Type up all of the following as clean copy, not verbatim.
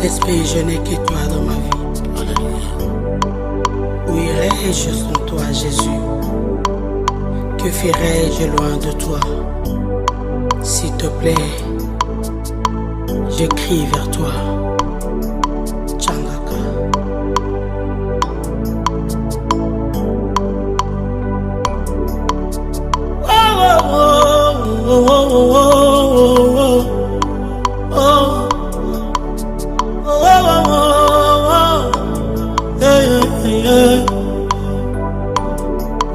Saint-Esprit, je n'ai que toi dans ma vie. Où irais-je sans toi, Jésus? Que ferais-je loin de toi? S'il te plaît, je crie vers toi. Tchangaka. Oh, oh, oh, oh, oh, oh, oh, oh.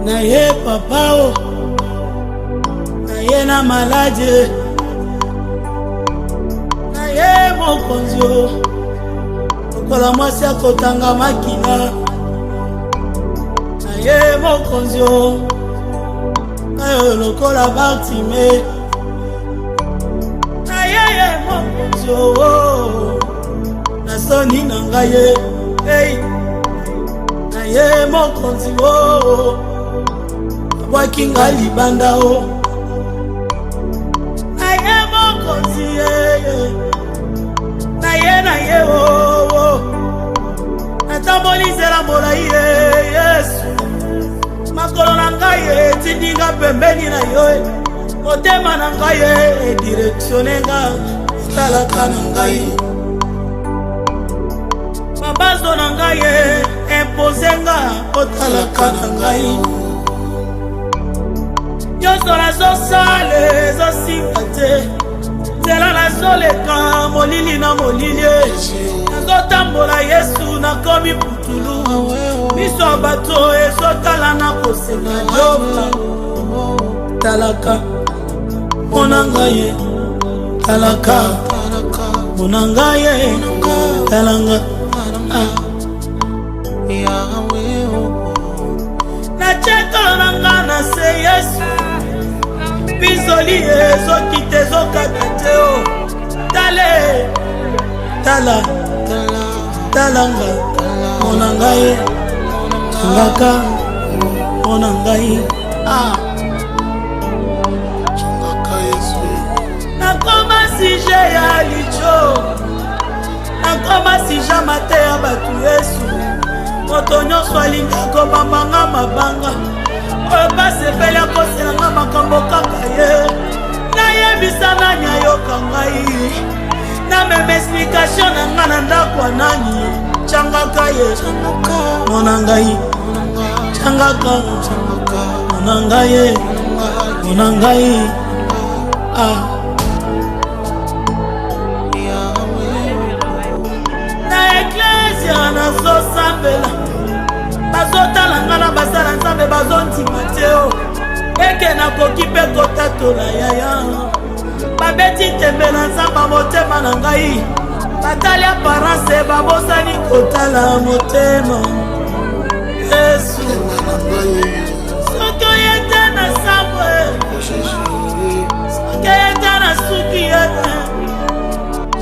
Naye papa o, naye na malade, naye mokonzi o, lokola mwasi akotanga makila, naye mokonzi o, naye lokola Bartime, naye mokonzi o, nasoni na ngaye, hey, naye mokonzi o. Wakinga libanda o naye mokonzi naye o natambolizela molai Yesu makolo na ngai etindinga pembeni na yo motema na ngai edirektionenga etalaka na ngai mabazo na ngai imposenga otalaka na ngai nyonso nazosala ezosimba te nzela nazoleka molili na molili nazotambola Yesu nakomi putulu miso ya bato ezotala na kosenga yoka talaka mona ngai talaka mona ngai talanga nachekala na nga na se Yesu bizoli ezokite ezokata te o tale tala talanga mona ngai talaka mona ngai talaka Yesu nakoma sije ya licho nakoma sija mate ya batu Yesu moto nyonso alingi akobambanga mabanga oyo basepeli akoselanga makambo kaka ye nayebisa nani ayoka ngai namema explikation na nga na ndako nani tshangaka ye mona ngai tshangaka mona ngai mona ngai na eklesia nazosambela bazotala nga na basala nzambe bazondima te o eke nakoki mpe kotatola yaya babeti tembe na nzamba motema na ngai batali aparence babosani kotala motema Yesu soki oyete na sambwe soki oyete na suki yete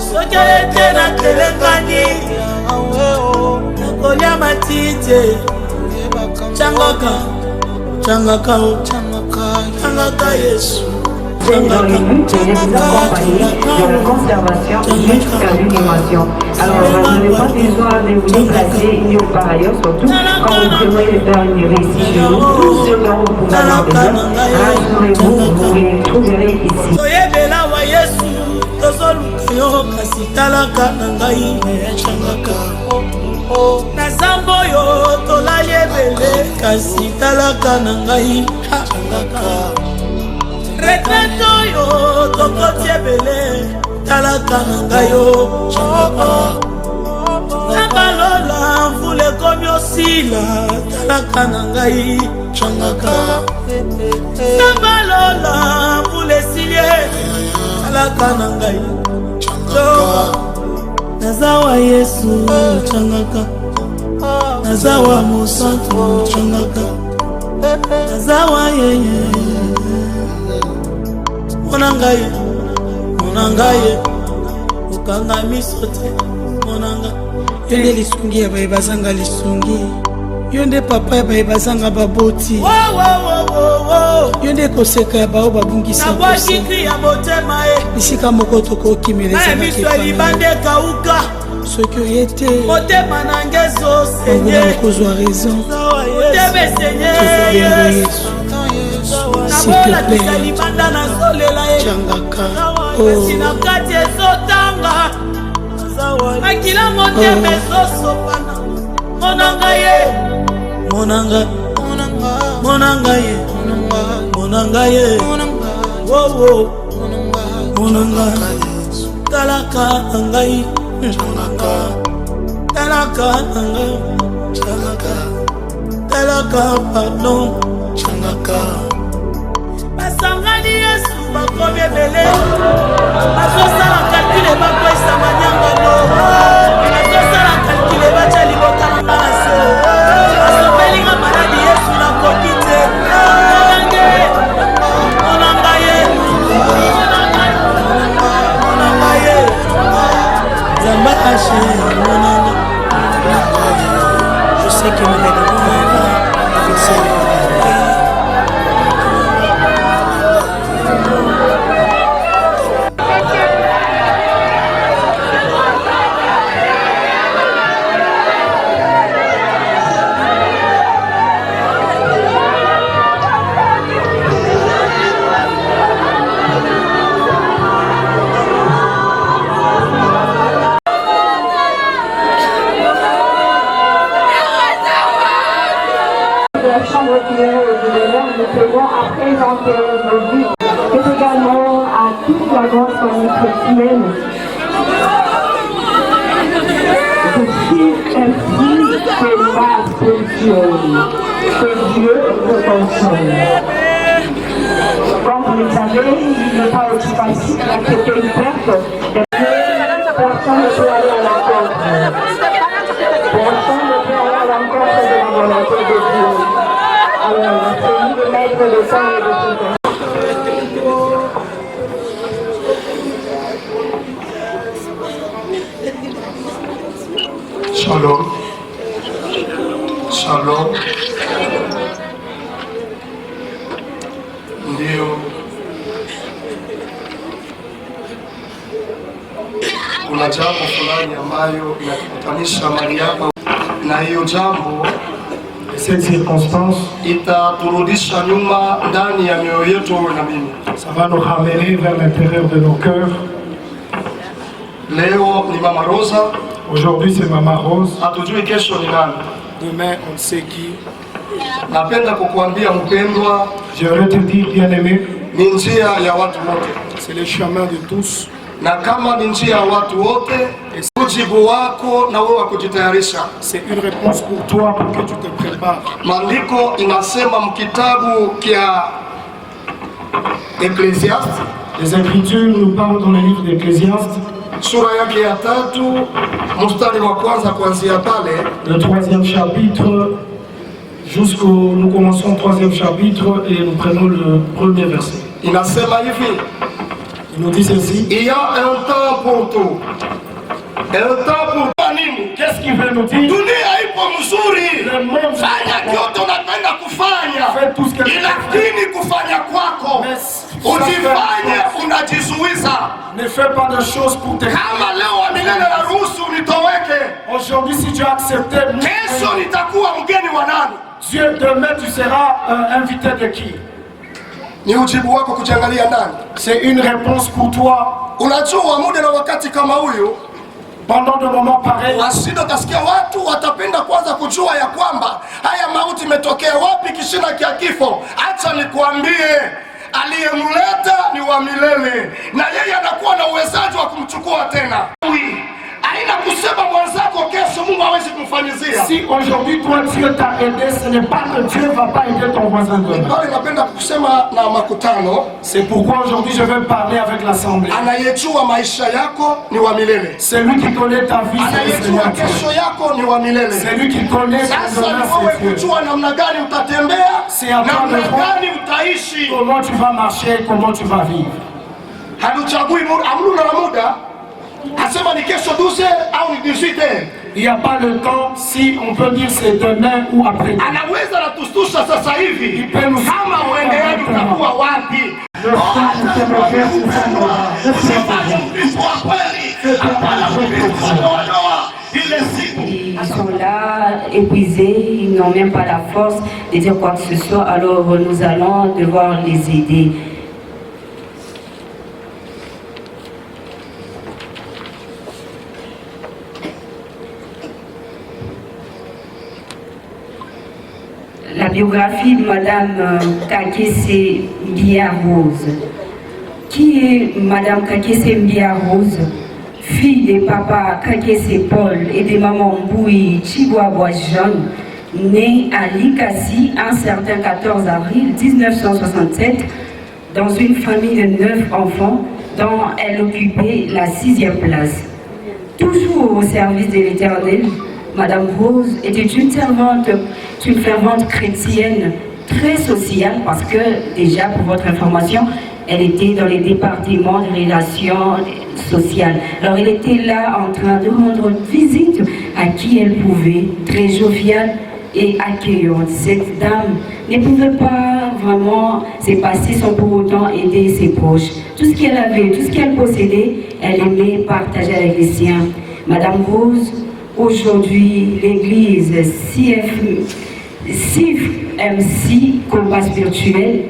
soki oyete na kelengani nakolia matite Tchangaka, Tchangaka, Tchangaka Yesu. C'est dans le but de vous accompagner de la conservation jusqu'à l'inhumation. Alors, vous n'avez pas besoin de vous déplacer une par ailleurs, surtout quand vous prévoyez faire une réussite chez nous. Tout ce dont vous pouvez avoir besoin, rassurez-vous, vous les trouverez ici. Nazambo yo tolali ebele kasi talaka na ngai retraite yo tokoti ebele talaka na ngai yo nabalola mvula ekomi osila talaka na ngai nabalola mvula esilie talaka na ngai nazawa Yesu tshangaka nazawa mosantu tshangaka nazawa yeye mona ngai ukanga miso te mona ngai yonde lisungi ya baye bazanga lisungi yonde papa ya baye bazanga baboti yonde koseka ya bao babungisa ya motema isika moko tokokimela ezalaki libande kauka soki oyete motema nange ezosenye kozwa raison motema esenye Yesu nabolakisa libanda nazolela ye kasi na kati ezotanga makila motema ezosopana monanga ye monanga ye monanga ye monanga talaka ngai talaka pardon basangani Yesu bakomi ebele bazosala kalkile bakwesa manyangano bazosala kalkile batya libota nanga na se basopelinga maladi Yesu nakoki te monanga ye Zamba Haché monanga je sais que mon aide nous tenons à présenter nos vies, mais également à toute la grande famille chrétienne. Ceci ainsi que passe que Dieu nous console. Comme vous le savez, il n'est pas aussi facile d'accepter une perte. Personne ne peut aller à l'encontre. Personne ne peut aller à l'encontre de la volonté de Dieu. Alors, c'est lui le maître de temps et de tout. Shalom. Shalom. Ndio kuna jambo fulani ambayo inatukutanisha mahali hapa, na hiyo jambo cette circonstance itaturudisha nyuma ndani ya mioyo yetu wewe na mimi. Ça va nous ramener vers l'intérieur de nos cœurs. Leo ni Mama Rosa. Aujourd'hui c'est Mama Rose. Hatujui kesho ni nani. Demain on ne sait qui. Napenda kukuambia mpendwa, J'aimerais te dire bien-aimé, ni njia ya watu wote. c'est le chemin de tous. Na kama ni njia ya watu wote, ujibu wako na wewe kujitayarisha. C'est une réponse pour toi pour que tu te prépares. Maandiko inasema mkitabu kia Ecclésiaste, Les Écritures nous parlent dans le livre d'Ecclésiaste, sura yake ya 3 mstari wa kwanza kuanzia pale, le 3e chapitre, nous commençons le 3e chapitre et nous prenons le premier verset. inasema hivi: Il nous dit ceci. il y a un temps pour tout. Un temps pour nini? Qu'est-ce qu'il veut nous dire? Dunia ipo mzuri, Le monde fanya kyote unapenda kufanya, Fais tout ce que tu veux. lakini kufanya kwako ujifanye unajizuiza. Ne fais pas de choses pour te... Kama leo wa milele na ruhusu nitoweke, Aujourd'hui, si tu as accepté, kesho nitakuwa mgeni wa nani? Dieu, demain, tu seras invité de qui? Ni ujibu wako kujiangalia ndani. C'est une réponse pour toi. Unajua muda na wakati kama huyu, Pendant de moments pareils, wasida utasikia watu watapenda kwanza kujua ya kwamba haya mauti imetokea wapi, kishina kia kifo. Acha nikuambie, aliyemleta ni wa milele, na yeye anakuwa na uwezaji wa kumchukua tena. Haina kusema mwenzako kesho Mungu hawezi kumfanyizia. si aujourd'hui toi Dieu t'a aidé, ce n'est pas que Dieu ne va pas aider ton voisin demain. Bali napenda kusema na makutano, C'est pourquoi aujourd'hui je vais parler avec l'assemblée. anayejua maisha yako ni wa milele. C'est lui qui connaît ta vie, c'est le Anayejua Seigneur Dieu. kesho yako ni wa milele. C'est lui qui connaît ta Sasa demain, ni wewe c'est Dieu. kujua namna gani utatembea, C'est à toi namna de voir gani utaishi. comment tu vas marcher, comment tu vas vivre. Hatuchagui amruna na muda, asema ni kesho 12 au ni 18. Il n'y a pas le temps, si on peut dire c'est demain ou après. Anaweza natustusha sasa hivi peut nous- kama uendeaji utakuwa wapi. Le sang de ce Dieu, c'est ça, Usifanye Mkristo wa kweli Ils sont là, épuisés, ils n'ont même pas la force de dire quoi que ce soit, alors nous allons devoir les aider. La biographie de Madame Kakese Mbia-Rose. Qui est Madame Kakese Mbia-Rose? Fille des papas Kakese Paul et des mamans Mboui Chibouaboua Jeanne, née à Likasi un certain 14 avril 1967 dans une famille de 9 enfants dont elle occupait la 6e place. Toujours au service de l'Éternel, Madame Rose était une fervente chrétienne très sociale parce que, déjà pour votre information, elle était dans les départements de relations sociales. Alors elle était là en train de rendre visite à qui elle pouvait, très joviale et accueillante. Cette dame ne pouvait pas vraiment se passer sans pour autant aider ses proches. Tout ce qu'elle avait, tout ce qu'elle possédait, elle aimait partager avec les siens. Madame Rose, aujourd'hui, l'église CFMC, combat spirituel,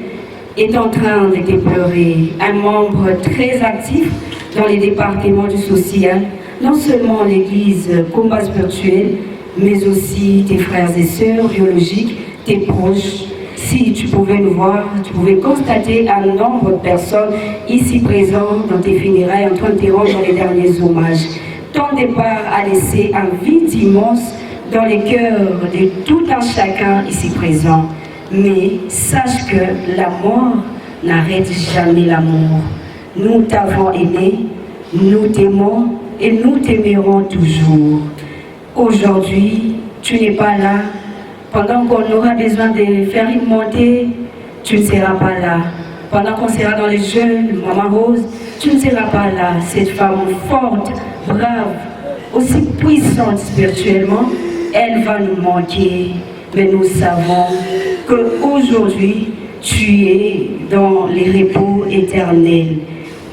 est en train de déplorer un membre très actif dans les départements du social, non seulement l'église combat spirituel, mais aussi tes frères et sœurs biologiques, tes proches. Si tu pouvais nous voir, tu pouvais constater un nombre de personnes ici présentes dans tes funérailles en train de te rendre les derniers hommages. Ton départ a laissé un vide immense dans les cœurs de tout un chacun ici présent. Mais sache que la mort n'arrête jamais l'amour. Nous t'avons aimé, nous t'aimons et nous t'aimerons toujours. Aujourd'hui, tu n'es pas là. Pendant qu'on aura besoin de faire une montée, tu ne seras pas là. Pendant qu'on sera dans les jeunes, Maman Rose, tu ne seras pas là. Cette femme forte, brave, aussi puissante spirituellement, elle va nous manquer. Mais nous savons qu'aujourd'hui, tu es dans les repos éternels.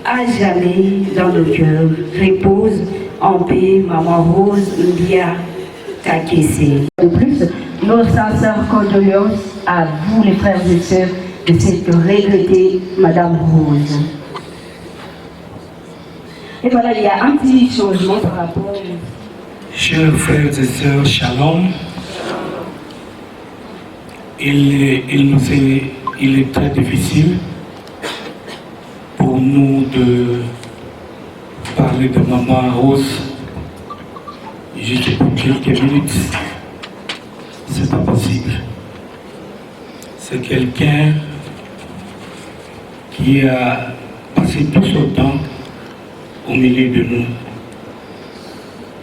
À jamais dans nos cœurs. Repose en paix, Maman Rose Mbia Kakese. De plus, nos sincères condoléances à vous, les frères et sœurs, de cette regrettée Madame Rose. Et voilà, il y a un petit changement par rapport. Chers frères et sœurs, shalom. Il est très difficile pour nous de parler de Maman Rose juste pour quelques minutes. C'est pas possible. C'est quelqu'un qui a passé tout son temps au milieu de nous.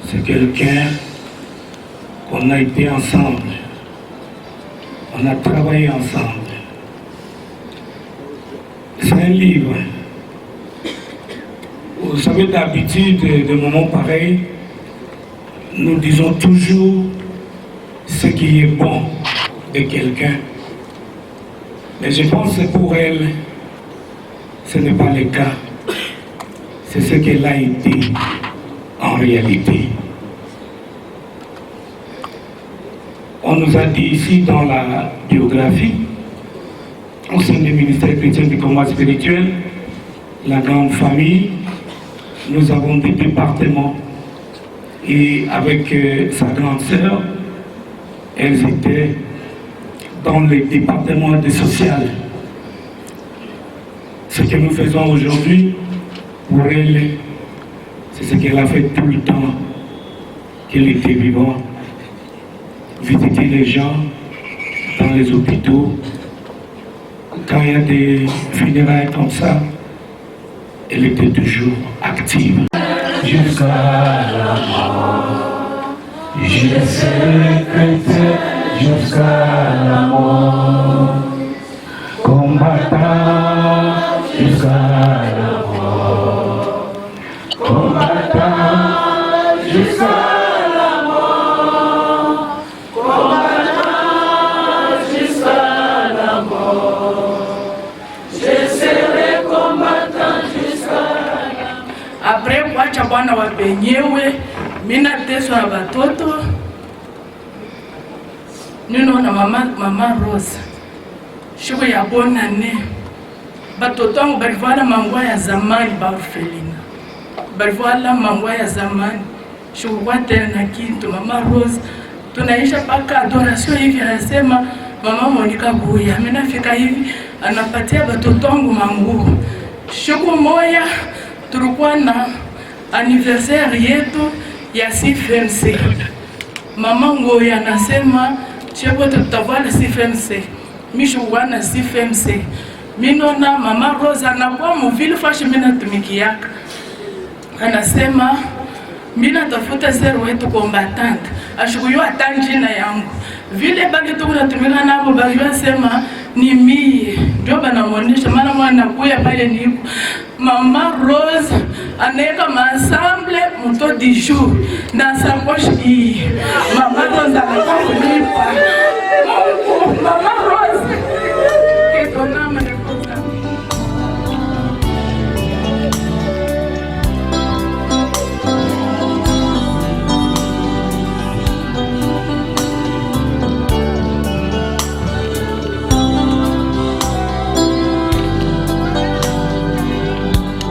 C'est quelqu'un qu'on a été ensemble. On a travaillé ensemble. C'est un livre. Vous savez, d'habitude, de moments pareils, nous disons toujours ce qui est bon de quelqu'un. Mais je pense que pour elle, ce n'est pas le cas. C'est ce qu'elle a été en réalité. On nous a dit ici dans la biographie, au sein du ministère chrétien du combat spirituel, la grande famille, nous avons des départements. Et avec sa grande sœur, elles étaient dans le département de social. Ce que nous faisons aujourd'hui, pour elle, c'est ce qu'elle a fait tout le temps qu'elle était vivante. Visiter les gens dans les hôpitaux. Quand il y a des funérailles comme ça, elle était toujours active. Jusqu'à la mort, je serai chrétien jusqu'à la mort, combattant jusqu'à la mort, combattant jusqu'à la mort, combattant jusqu'à la mort, je serai combattant jusqu'à la mort. Après, bwana wa penyewe, mina teswa na batoto. Nino na mama Rosa. Shiko ya bonane. Batoto wangu balivala mangwa ya zamani ba orphelina. Balivala mangwa ya zamani. Shiko kwa tena na kintu mama Rosa. Tunaisha paka adoration hivi anasema mama Monica Buya. Amenafika hivi anapatia batoto wangu manguo. Shiko moya tulikuwa na anniversaire yetu ya CFMC. Mama Ngoya anasema chebo tutavala CFMC. Misho wana CFMC. Minona mama Rosa anakuwa mvile fashi mina tumikiaka. Anasema mina tafuta zero wetu combatant. Ashikuyo atanjina yangu. Vile bagi tukuna tumika nabo bagi wasema ni mie. Ndio banamuonesha maana mwana kuya pale nipo. Mama Rose aneka maassemble moto du jour na sacoche hii. Mama Rose anakuwa kulipa. Mama Rose ketonama nekosa.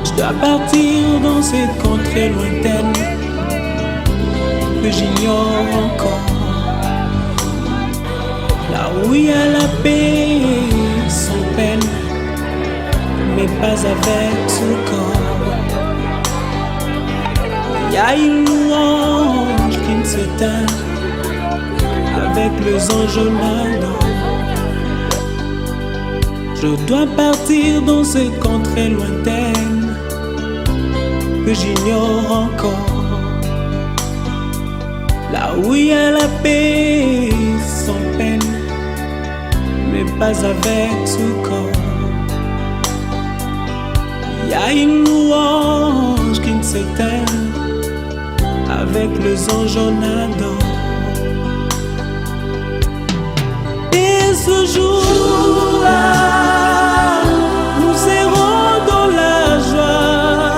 Je dois partir dans cette contrée lointaine que j'ignore encore, là où il y a la paix sans peine, mais pas avec ce corps. Il y a une louange qui ne s'éteint avec les anges là-dedans. Je dois partir dans cette contrée lointaine que j'ignore encore, là où il y a la paix sans peine, mais pas avec ce corps. Il y a une louange qui ne s'éteint avec les anges en adore. Et ce jour-là, nous serons dans la joie,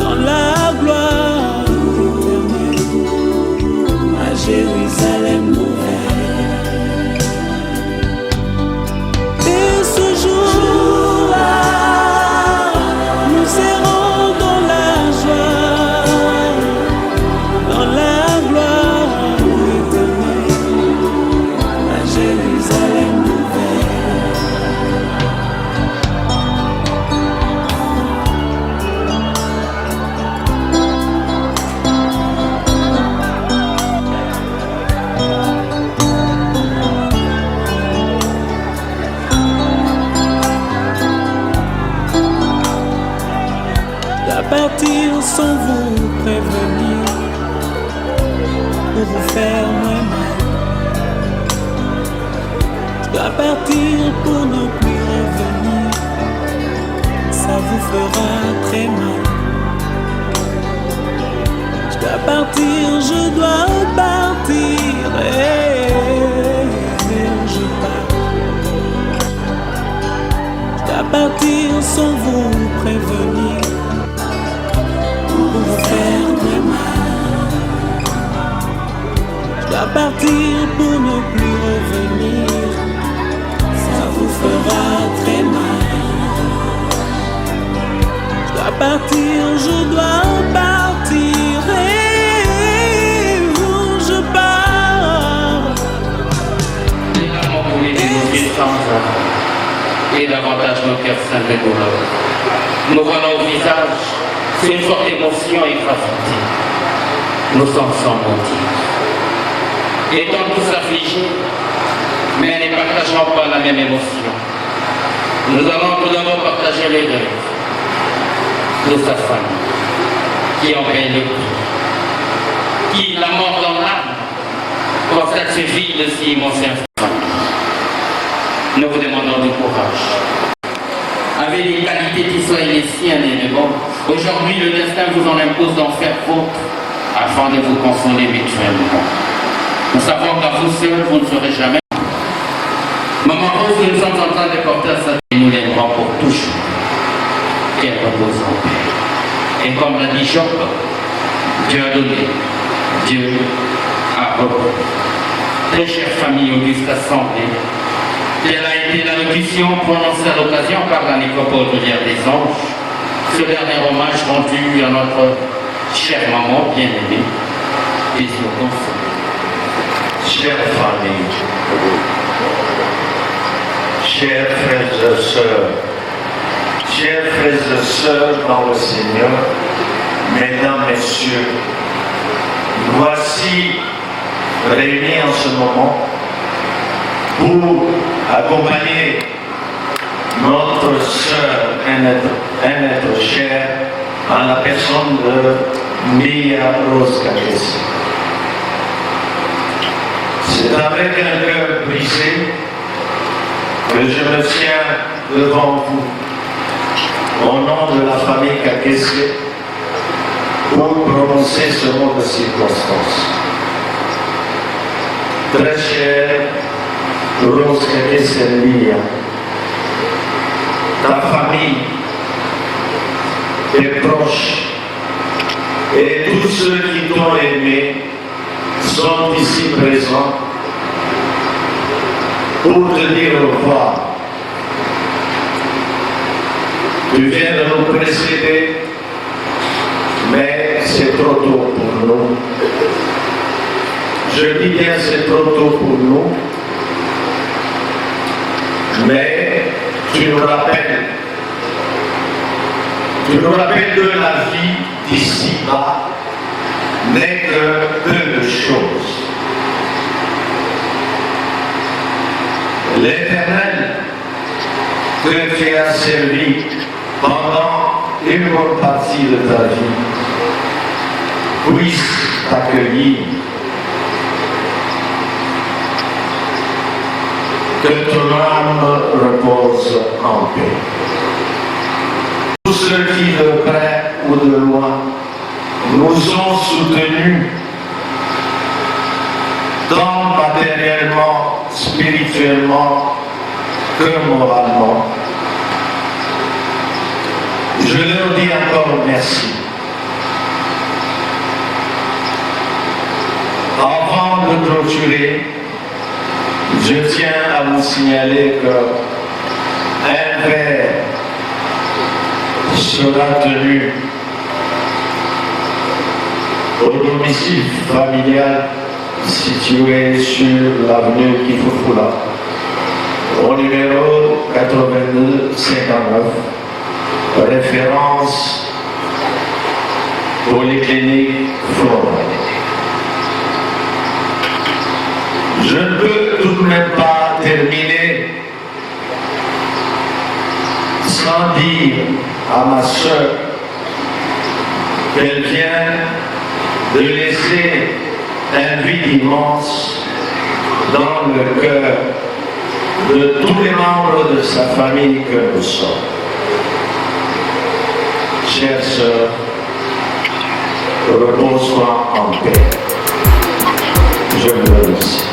dans la gloire éternelle, à Jérusalem nouvelle. Et ce jour-là, nous serons dans la joie, dans la gloire éternelle, à Jérusalem nouvelle. Partir sans vous prévenir pour vous faire moins mal. Je dois partir pour ne plus revenir, ça vous fera très mal. Je dois partir, je dois partir, je pars. Je dois partir sans vous prévenir, pour vous faire très mal. Je dois partir pour ne plus revenir, ça vous fera très mal. Je dois partir, je dois partir, je pars. Et davantage nos cœurs saints de douleur. Nous voilà au visage, c'est une forte émotion et gravité. Nous sommes sans motif. Étant tous affligés, mais ne partageons pas la même émotion. Nous allons tout d'abord partager les rêves de sa femme, qui en paie le prix, qui, la mort dans l'âme, constate ce vide si immense infâme. Nous vous demandons du courage. Avec les qualités qui soient les siennes et les bonnes, aujourd'hui le destin vous en impose d'en faire vôtre afin de vous consoler mutuellement. Nous savons qu'à vous seuls, vous ne serez jamais. Maman Rose, nous sommes en train de porter à sa vie, nous l'aimerons pour toujours. Qu'elle repose en paix. Et comme l'a dit Job, Dieu a donné, Dieu a repris. Très chère famille auguste assemblée, telle a été la locution prononcée à l'occasion par la nécropole Rivière des Anges, ce dernier hommage rendu à notre chère maman bien-aimée, Désir Consolé. Chère famille, chers frères et sœurs, chers frères et sœurs dans le Seigneur, mesdames, messieurs, voici réunis en ce moment pour accompagner notre sœur, un être cher, en la personne de Mia Rose Kakessi. C'est avec un cœur brisé que je me tiens devant vous, au nom de la famille Kakessi, pour prononcer ce mot de circonstance. Très chère Rose Kakessi Mia, ta famille, tes proches et tous ceux qui t'ont aimé sont ici présents pour te dire au revoir. Tu viens de nous précéder, mais c'est trop tôt pour nous. Je dis bien c'est trop tôt pour nous, mais tu nous rappelles que la vie d'ici-bas n'est que peu de choses. L'Éternel que tu as servi pendant une bonne partie de ta vie puisse t'accueillir. Que ton âme repose en paix. Tous ceux qui, de près ou de loin, nous ont soutenus, tant matériellement, spirituellement que moralement, je leur dis encore merci. Avant de clôturer, je tiens à vous signaler qu'un verre sera tenu au domicile familial situé sur l'avenue Kifoufoula, au numéro 8259, référence Polyclinique Flora. Je ne peux tout de même pas terminer sans dire à ma sœur qu'elle vient de laisser un vide immense dans le cœur de tous les membres de sa famille que nous sommes. Chère sœur, repose-toi en paix. Je vous remercie.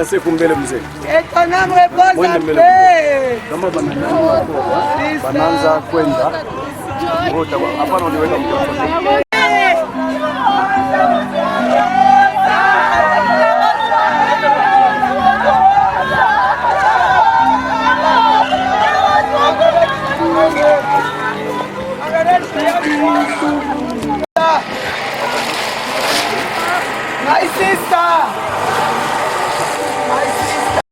déplacer kumbele mzee. Et ton âme repose en paix. Kama bananza kwenda. Hapana uniweka mkono. My sister,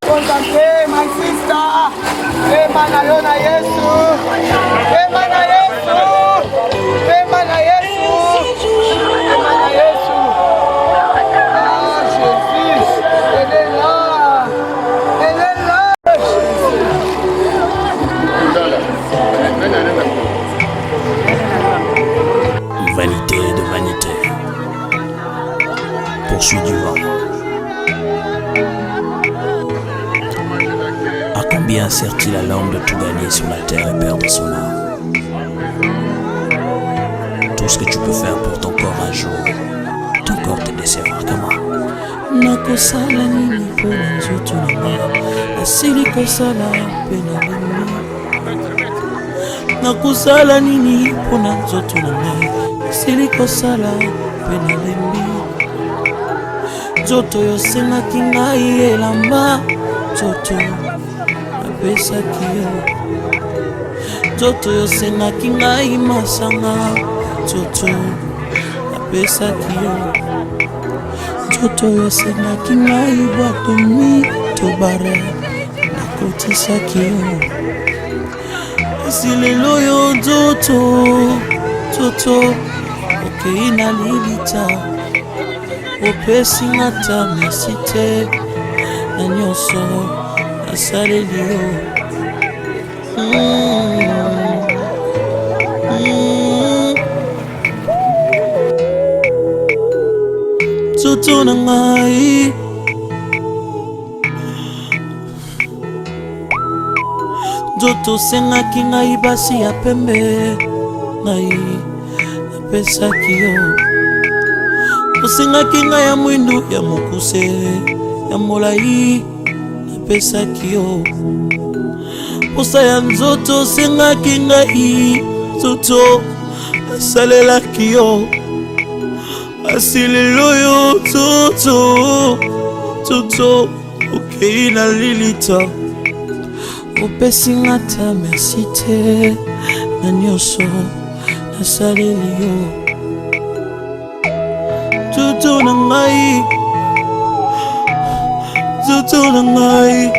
contemplez my sister. Emana yona Yesu, Emana Yesu, Emana Yesu, Emana Yesu. Ah Jésus, elle est là, elle est là. Vanité de vanité. Poursuit du vent. À combien sert-il à l'homme de tout gagner sur la terre et perdre son âme? Tout ce que tu peux faire pour ton corps un jour, ton corps te décevra. Comment? Nakosala nini pona nzoto na nga nasili kosala mpe nalembi. Nakosala nini pona nzoto na nga nasili kosala mpe nalembi. Nzoto yosengaki ngai elamba, nzoto napesaki yo. Nzoto yosengaki ngai masanga, nzoto napesaki yo. Nzoto yosengaki ngai bwatomi tobara, nakotisaki yo. Kasi lelo yo nzoto, nzoto okei na lilita. Opesi ngata merci te na nyonso nasaleli yo. Nzoto na ngai nzoto osengaki ngai basi ya pembe, ngai napesaki yo. Osengaki ngai ya mwindu ya mokuse ya molai, napesaki yo. Posa ya nzoto osengaki ngai, nzoto asalelaki yo. Asi lelo yo nzoto, nzoto okei na lilita. Opesi ngata merci te na nyonso nasaleli yo. Nzoto na ngai, nzoto na ngai.